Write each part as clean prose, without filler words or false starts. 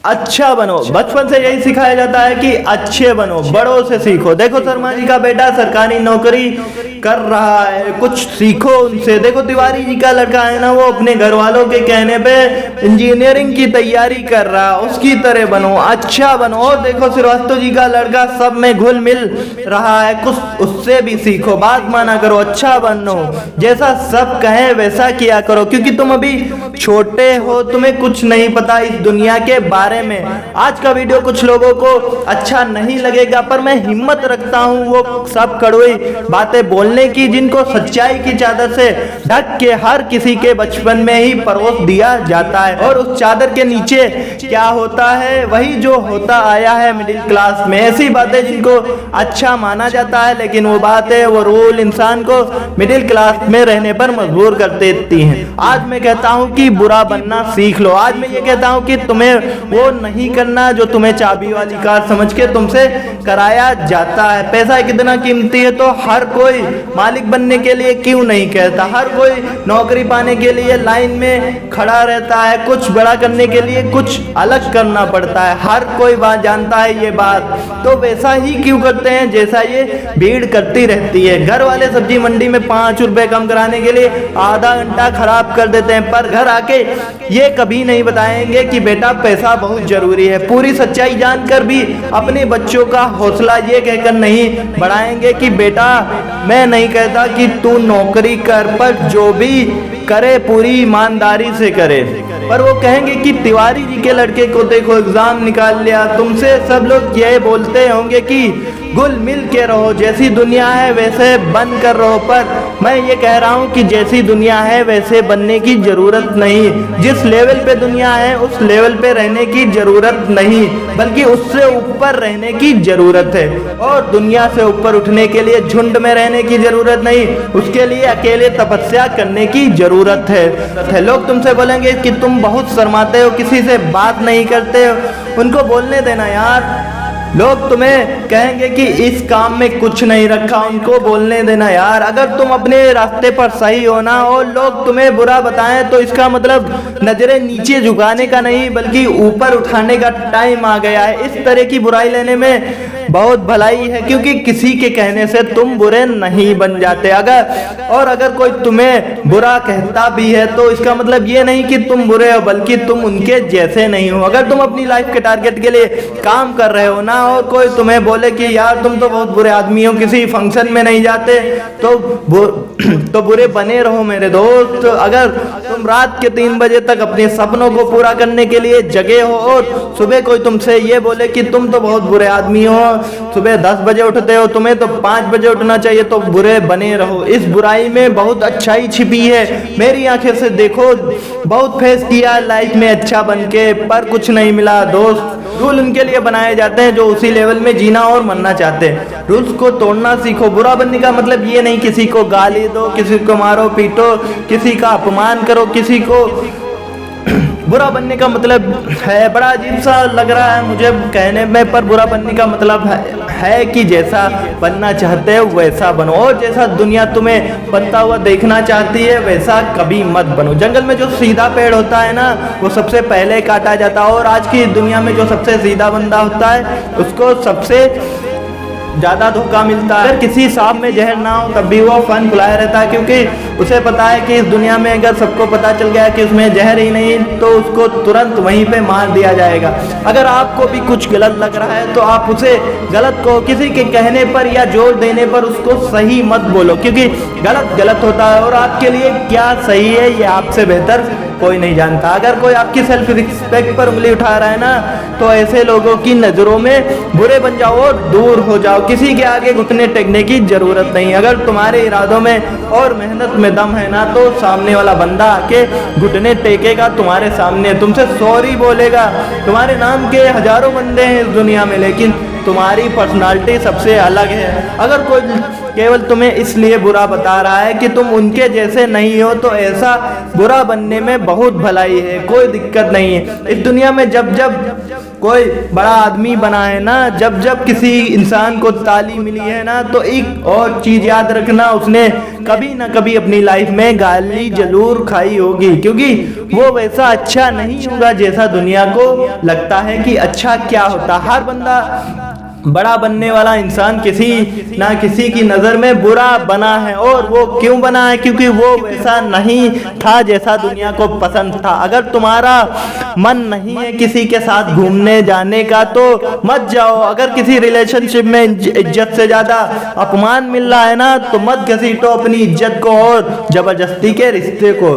अच्छा बनो। बचपन से यही सिखाया जाता है कि अच्छे बनो, बड़ों से सीखो। देखो शर्मा जी का बेटा सरकारी नौकरी कर रहा है, कुछ सीखो उनसे। देखो तिवारी जी का लड़का है ना, वो अपने घर वालों के कहने पे इंजीनियरिंग की तैयारी कर रहा है, उसकी तरह बनो, अच्छा बनो। और देखो श्रीवास्तव जी का लड़का सब में घुल मिल रहा है, कुछ उससे भी सीखो, बात माना करो, अच्छा बनो, जैसा सब कहें वैसा किया करो, क्योंकि तुम अभी छोटे हो, तुम्हें कुछ नहीं पता इस दुनिया के बारे में। आज का वीडियो कुछ लोगों को अच्छा नहीं लगेगा, पर मैं हिम्मत रखता हूँ वो सब कड़वी बातें बोलने की जिनको सच्चाई की चादर से ढक के हर किसी के बचपन में ही परोस दिया जाता है। और उस चादर के नीचे क्या होता है, वही जो होता आया है मिडिल क्लास में। ऐसी बातें जिनको अच्छा माना जाता है, लेकिन वो बातें, वो रूल इंसान को मिडिल क्लास में रहने पर मजबूर कर देती हैं। आज मैं कहता हूँ कि बुरा बनना सीख लो। आज मैं ये कहता हूँ कि तुम्हें वो नहीं करना जो तुम्हें चाबी वाली कार समझ के तुमसे कराया जाता है। पैसा कितना कीमती है तो हर कोई मालिक बनने के लिए क्यों नहीं कहता, हर कोई नौकरी पाने के लिए लाइन में खड़ा रहता है, कुछ बड़ा करने के लिए कुछ अलग करना पड़ता है, हर कोई बात जानता है ये बात। तो वैसा ही क्यों करते हैं जैसा ये भीड़ करती रहती है। घर वाले सब्जी मंडी में 5 रुपए कम कराने के लिए आधा घंटा खराब कर देते हैं, पर घर आके ये कभी नहीं बताएंगे कि बेटा पैसा बहुत जरूरी है। पूरी सच्चाई जानकर भी अपने बच्चों का हौसला ये कहकर नहीं बढ़ाएंगे कि बेटा मैं नहीं कहता कि तू नौकरी कर, पर जो भी करे पूरी ईमानदारी से करे। पर वो कहेंगे कि तिवारी जी के लड़के को देखो एग्जाम निकाल लिया। तुमसे सब लोग ये बोलते होंगे कि घुल मिल के रहो, जैसी दुनिया है वैसे बन कर रहो, पर मैं ये कह रहा हूँ कि जैसी दुनिया है वैसे बनने की जरूरत नहीं। जिस लेवल पे दुनिया है उस लेवल पे रहने की जरूरत नहीं, बल्कि उससे ऊपर रहने की जरूरत है। और दुनिया से ऊपर उठने के लिए झुंड में रहने की जरूरत नहीं, उसके लिए अकेले तपस्या करने की जरूरत है। लोग तुमसे बोलेंगे कि तुम बहुत शर्माते हो, किसी से बात नहीं करते हो, उनको बोलने देना यार। लोग तुम्हें कहेंगे कि इस काम में कुछ नहीं रखा, उनको बोलने देना यार। अगर तुम अपने रास्ते पर सही हो ना और लोग तुम्हें बुरा बताएं तो इसका मतलब नजरें नीचे झुकाने का नहीं बल्कि ऊपर उठाने का टाइम आ गया है। इस तरह की बुराई लेने में बहुत भलाई है, क्योंकि किसी के कहने से तुम बुरे नहीं बन जाते। अगर कोई तुम्हें बुरा कहता भी है तो इसका मतलब ये नहीं कि तुम बुरे हो, बल्कि तुम उनके जैसे नहीं हो। अगर तुम अपनी लाइफ के टारगेट के लिए काम कर रहे हो ना और कोई तुम्हें बोले कि यार तुम तो बहुत बुरे आदमी हो, किसी फंक्शन में नहीं जाते, तो बुरे बने रहो मेरे दोस्त। अगर तुम रात के 3 बजे तक अपने सपनों को पूरा करने के लिए जगे हो और सुबह कोई तुमसे ये बोले कि तुम तो बहुत बुरे आदमी हो, सुबह 10 बजे उठते हो, तुम्हें तो 5 बजे उठना चाहिए, तो बुरे बने रहो। इस बुराई में बहुत अच्छाई छिपी है। मेरी आंखें से देखो, बहुत फेस किया लाइफ में अच्छा बन के, पर कुछ नहीं मिला दोस्त। रूल उनके लिए बनाए जाते हैं जो उसी लेवल में जीना और मरना चाहते हैं। रूल्स को तोड़ना सीखो। बुरा बनने का मतलब ये नहीं किसी को गाली दो, किसी को मारो पीटो, किसी का अपमान करो, किसी को बुरा बनने का मतलब है, बड़ा अजीब सा लग रहा है मुझे कहने में, पर बुरा बनने का मतलब है कि जैसा बनना चाहते हो वैसा बनो, और जैसा दुनिया तुम्हें बनता हुआ देखना चाहती है वैसा कभी मत बनो। जंगल में जो सीधा पेड़ होता है ना वो सबसे पहले काटा जाता है, और आज की दुनिया में जो सबसे सीधा बंदा होता है उसको सबसे ज़्यादा धोखा मिलता है। अगर किसी सांप में जहर ना हो तब भी वो फन फुलाया रहता है, क्योंकि उसे पता है कि इस दुनिया में अगर सबको पता चल गया कि उसमें जहर ही नहीं तो उसको तुरंत वहीं पे मार दिया जाएगा। अगर आपको भी कुछ गलत लग रहा है तो आप उसे गलत को किसी के कहने पर या जोर देने पर उसको सही मत बोलो, क्योंकि गलत गलत होता है और आपके लिए क्या सही है ये आपसे बेहतर कोई नहीं जानता। अगर कोई आपकी सेल्फ रिस्पेक्ट पर उंगली उठा रहा है ना तो ऐसे लोगों की नज़रों में बुरे बन जाओ और दूर हो जाओ। किसी के आगे घुटने टेकने की जरूरत नहीं। अगर तुम्हारे इरादों में और मेहनत में दम है ना तो सामने वाला बंदा आके घुटने टेकेगा तुम्हारे सामने, तुमसे सॉरी बोलेगा। तुम्हारे नाम के हजारों बंदे हैं इस दुनिया में, लेकिन तुम्हारी पर्सनालिटी सबसे अलग है। अगर कोई केवल तुम्हें इसलिए बुरा बता रहा है कि तुम उनके जैसे नहीं हो, तो ऐसा बुरा बनने में बहुत भलाई है, कोई दिक्कत नहीं है। इस दुनिया में जब जब कोई बड़ा आदमी बना है ना, जब जब किसी इंसान को ताली मिली है ना, तो एक और चीज याद रखना, उसने कभी ना कभी अपनी लाइफ में गाली जरूर खाई होगी, क्योंकि वो वैसा अच्छा नहीं होगा जैसा दुनिया को लगता है कि अच्छा क्या होता। हर बंदा बड़ा बनने वाला इंसान किसी ना किसी की नज़र में बुरा बना है, और वो क्यों बना है? क्योंकि वो वैसा नहीं था जैसा दुनिया को पसंद था। अगर तुम्हारा मन नहीं है किसी के साथ घूमने जाने का तो मत जाओ। अगर किसी रिलेशनशिप में इज्जत से ज़्यादा अपमान मिल रहा है ना, तो मत घसीटो अपनी इज्जत को और ज़बरदस्ती के रिश्ते को।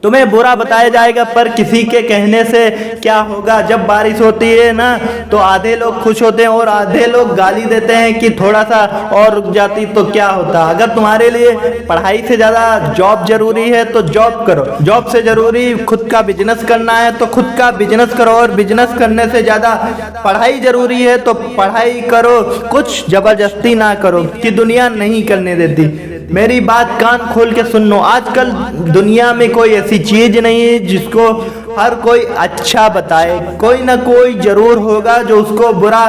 तुम्हें बुरा बताया जाएगा, पर किसी के कहने से क्या होगा? जब बारिश होती है ना, तो आधे लोग खुश होते हैं और आधे लोग गाली देते हैं कि थोड़ा सा और रुक जाती तो क्या होता। अगर तुम्हारे लिए पढ़ाई से ज़्यादा जॉब जरूरी है तो जॉब करो, जॉब से जरूरी खुद का बिजनेस करना है तो खुद का बिजनेस करो, और बिजनेस करने से ज़्यादा पढ़ाई जरूरी है तो पढ़ाई करो। कुछ जबरदस्ती ना करो कि दुनिया नहीं करने देती। मेरी बात कान खोल के सुन लो, आजकल दुनिया में कोई ऐसी चीज नहीं है जिसको हर कोई अच्छा बताए, कोई ना कोई जरूर होगा जो उसको बुरा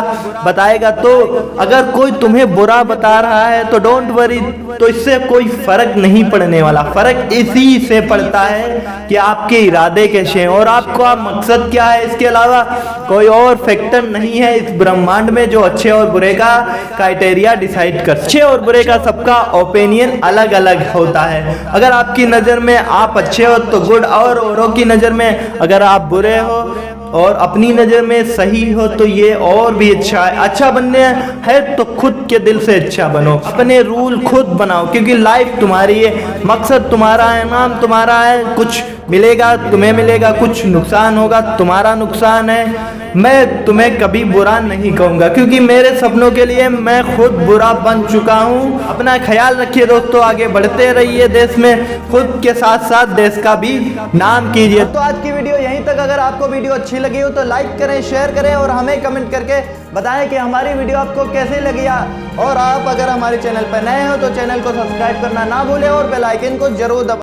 बताएगा। तो अगर कोई तुम्हें बुरा बता रहा है तो डोंट वरी, तो इससे कोई फर्क नहीं पड़ने वाला। फर्क इसी से पड़ता है कि आपके इरादे कैसे हैं और आपका मकसद क्या है। इसके अलावा कोई और फैक्टर नहीं है इस ब्रह्मांड में जो अच्छे और बुरे का क्राइटेरिया डिसाइड कर। अच्छे और बुरे का सबका ओपिनियन अलग अलग होता है। अगर आपकी नज़र में आप अच्छे हो तो गुड, और औरों की नज़र में अगर आप बुरे हो और अपनी नज़र में सही हो तो ये और भी अच्छा है। अच्छा बनने है तो खुद के दिल से अच्छा बनो, अपने रूल खुद बनाओ, क्योंकि लाइफ तुम्हारी है, मकसद तुम्हारा है, नाम तुम्हारा है। कुछ मिलेगा तुम्हें मिलेगा, कुछ नुकसान होगा तुम्हारा नुकसान है। मैं तुम्हें कभी बुरा नहीं कहूँगा, क्योंकि मेरे सपनों के लिए मैं खुद बुरा बन चुका हूँ। अपना ख्याल रखिए दोस्तों, आगे बढ़ते रहिए, देश में खुद के साथ साथ देश का भी नाम कीजिए। तो आज की वीडियो यहीं तक। अगर आपको वीडियो अच्छी लगी हो तो लाइक करें, शेयर करें और हमें कमेंट करके बताएं कि हमारी वीडियो आपको कैसे लगी। और आप अगर हमारे चैनल पर नए हो तो चैनल को सब्सक्राइब करना ना भूलें और बेल आइकन को जरूर दबाएं।